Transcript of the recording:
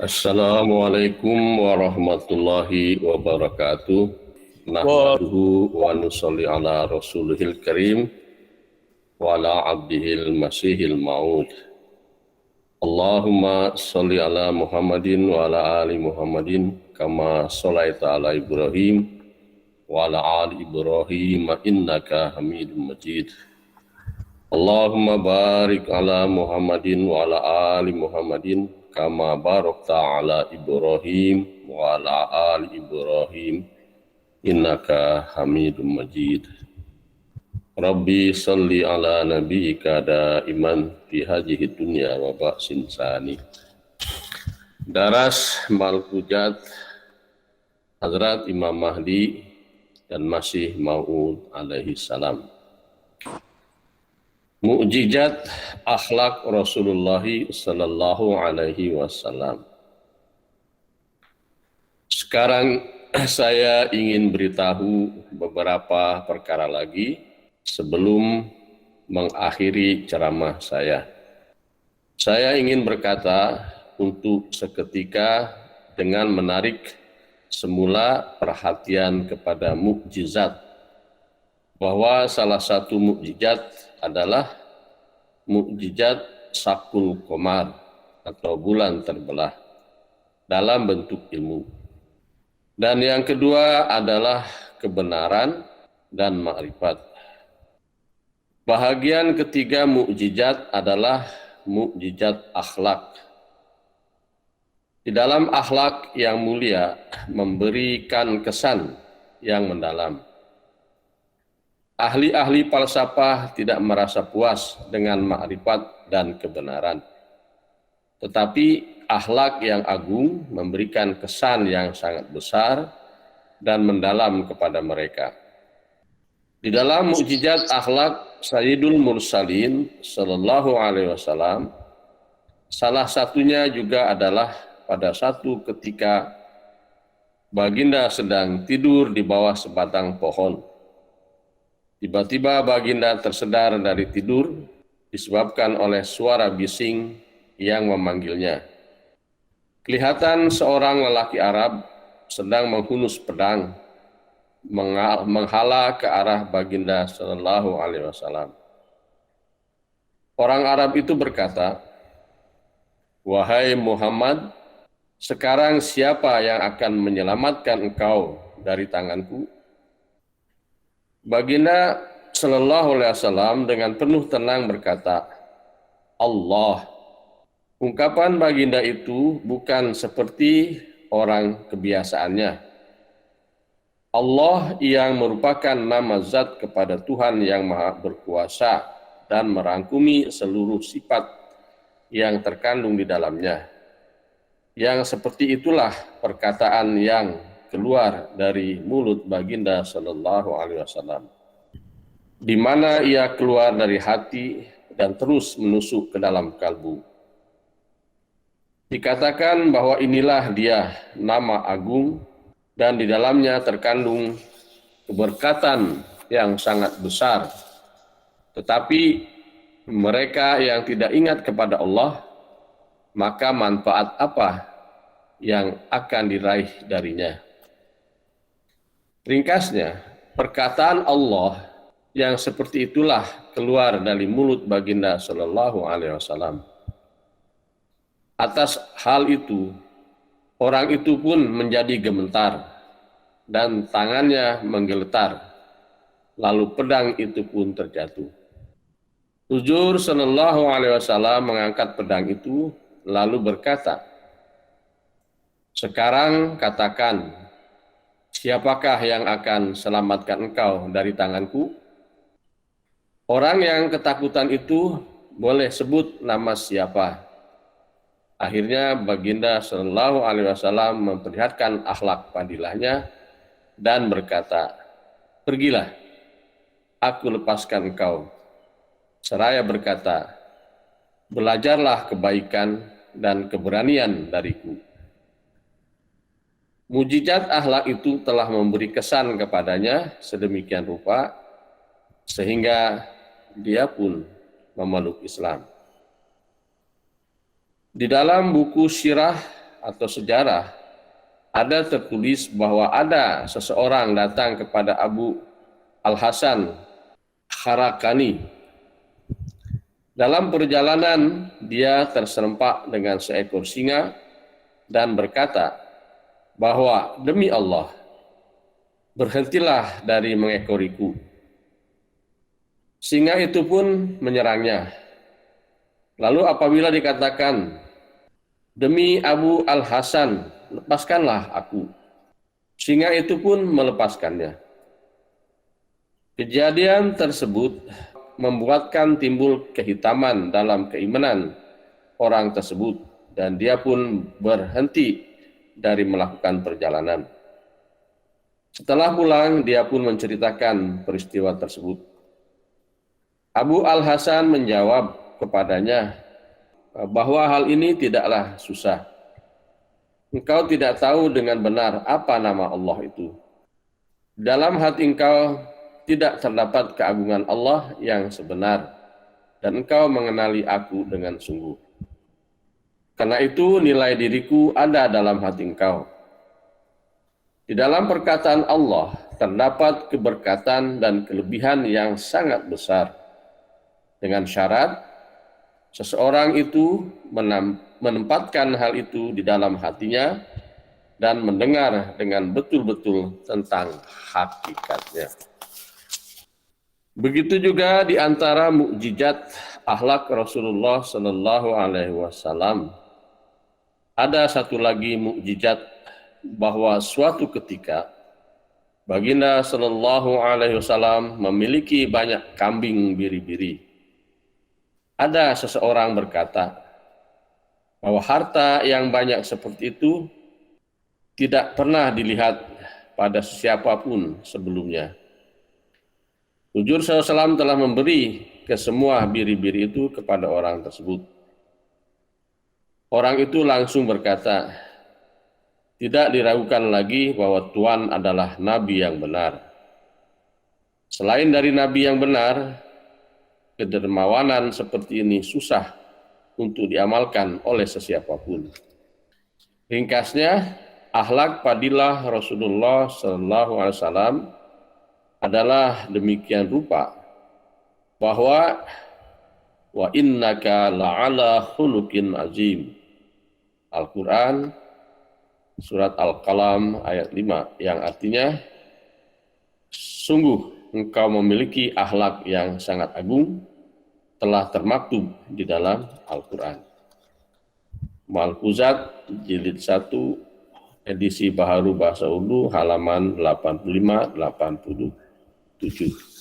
Assalamualaikum warahmatullahi wabarakatuh. Wah, Nahmaduhu wa nusalli ala rasulihil karim wa ala abdihil masihil maud. Allahumma salli ala Muhammadin wa ala ali Muhammadin kama sallaita ala Ibrahim wa ala ali Ibrahim innaka Hamidum Majid. Allahumma barik ala Muhammadin wa ala ali Muhammadin kama barakta ala Ibrahim wa ala ali Ibrahim innaka Hamidum Majid. Rabbi salli ala nabiyyika daiman fi hadhihi dunya wa ba'sin sani. Daras Malkujat Hazrat Imam Mahdi dan Masih Maud alaihi salam. Mukjizat akhlak Rasulullah sallallahu alaihi wasallam. Sekarang saya ingin beritahu beberapa perkara lagi sebelum mengakhiri ceramah saya. Saya ingin berkata untuk seketika dengan menarik semula perhatian kepada mukjizat, bahwa salah satu mukjizat adalah mukjizat Sakul Qamar atau bulan terbelah dalam bentuk ilmu. Dan yang kedua adalah kebenaran dan makrifat. Bahagian ketiga mukjizat adalah mukjizat akhlak. Di dalam akhlak yang mulia memberikan kesan yang mendalam. Ahli-ahli falsafah tidak merasa puas dengan makrifat dan kebenaran. Tetapi akhlak yang agung memberikan kesan yang sangat besar dan mendalam kepada mereka. Di dalam mukjizat akhlak Sayyidul Mursalin sallallahu alaihi wasallam, salah satunya juga adalah pada satu ketika baginda sedang tidur di bawah sebatang pohon. Tiba-tiba baginda tersedar dari tidur disebabkan oleh suara bising yang memanggilnya. Kelihatan seorang lelaki Arab sedang menghunus pedang menghala ke arah baginda sallallahu alaihi wasallam. Orang Arab itu berkata, "Wahai Muhammad, sekarang siapa yang akan menyelamatkan engkau dari tanganku?" Baginda sallallahu alaihi wasallam dengan penuh tenang berkata, "Allah." Ungkapan baginda itu bukan seperti orang kebiasaannya. Allah yang merupakan nama zat kepada Tuhan yang maha berkuasa dan merangkumi seluruh sifat yang terkandung di dalamnya. Yang seperti itulah perkataan yang keluar dari mulut baginda sallallahu alaihi wasallam, di mana ia keluar dari hati dan terus menusuk ke dalam kalbu. Dikatakan bahwa inilah dia nama agung dan di dalamnya terkandung keberkatan yang sangat besar. Tetapi mereka yang tidak ingat kepada Allah, maka manfaat apa yang akan diraih darinya? Ringkasnya, perkataan Allah yang seperti itulah keluar dari mulut baginda sallallahu alaihi wasallam. Atas hal itu, orang itu pun menjadi gemetar dan tangannya menggeletar, lalu pedang itu pun terjatuh. Huzur sallallahu alaihi wasallam mengangkat pedang itu lalu berkata, "Sekarang katakan, siapakah yang akan selamatkan engkau dari tanganku?" Orang yang ketakutan itu boleh sebut nama siapa. Akhirnya baginda sallallahu alaihi wasallam memperlihatkan akhlak fadilahnya dan berkata, "Pergilah, aku lepaskan engkau." Seraya berkata, "Belajarlah kebaikan dan keberanian dariku." Mujizat akhlak itu telah memberi kesan kepadanya sedemikian rupa sehingga dia pun memeluk Islam. Di dalam buku Sirah atau sejarah ada tertulis bahwa ada seseorang datang kepada Abu Al-Hasan Kharakani. Dalam perjalanan dia terserempak dengan seekor singa dan berkata bahwa demi Allah, berhentilah dari mengekoriku. Singa itu pun menyerangnya. Lalu apabila dikatakan, demi Abu Al-Hasan, lepaskanlah aku. Singa itu pun melepaskannya. Kejadian tersebut membuatkan timbul kehitaman dalam keimanan orang tersebut dan dia pun berhenti dari melakukan perjalanan. Setelah pulang, dia pun menceritakan peristiwa tersebut. Abu Al-Hasan menjawab kepadanya bahwa hal ini tidaklah susah. Engkau tidak tahu dengan benar apa nama Allah itu. Dalam hati engkau tidak terdapat keagungan Allah yang sebenar, dan engkau mengenali aku dengan sungguh. Karena itu nilai diriku ada dalam hati engkau. Di dalam perkataan Allah terdapat keberkatan dan kelebihan yang sangat besar. Dengan syarat, seseorang itu menempatkan hal itu di dalam hatinya dan mendengar dengan betul-betul tentang hakikatnya. Begitu juga di antara mukjizat akhlak Rasulullah Sallallahu Alaihi Wasallam, ada satu lagi mukjizat bahwa suatu ketika Baginda Sallallahu Alaihi Wasallam memiliki banyak kambing biri-biri. Ada seseorang berkata bahwa harta yang banyak seperti itu tidak pernah dilihat pada siapapun sebelumnya. Hujur SAW telah memberi ke semua biri-biri itu kepada orang tersebut. Orang itu langsung berkata, tidak diragukan lagi bahwa Tuhan adalah Nabi yang benar. Selain dari Nabi yang benar, kedermawanan seperti ini susah untuk diamalkan oleh sesiapapun. Ringkasnya, akhlak fadilah Rasulullah SAW adalah demikian rupa bahwa wa innaka la'ala khuluqin azim. Al-Quran surat Al-Qalam ayat 5 yang artinya sungguh engkau memiliki akhlak yang sangat agung telah termaktub di dalam Al-Quran. Malfuzat jilid 1 edisi Baharu Bahasa Urdu halaman 85-87.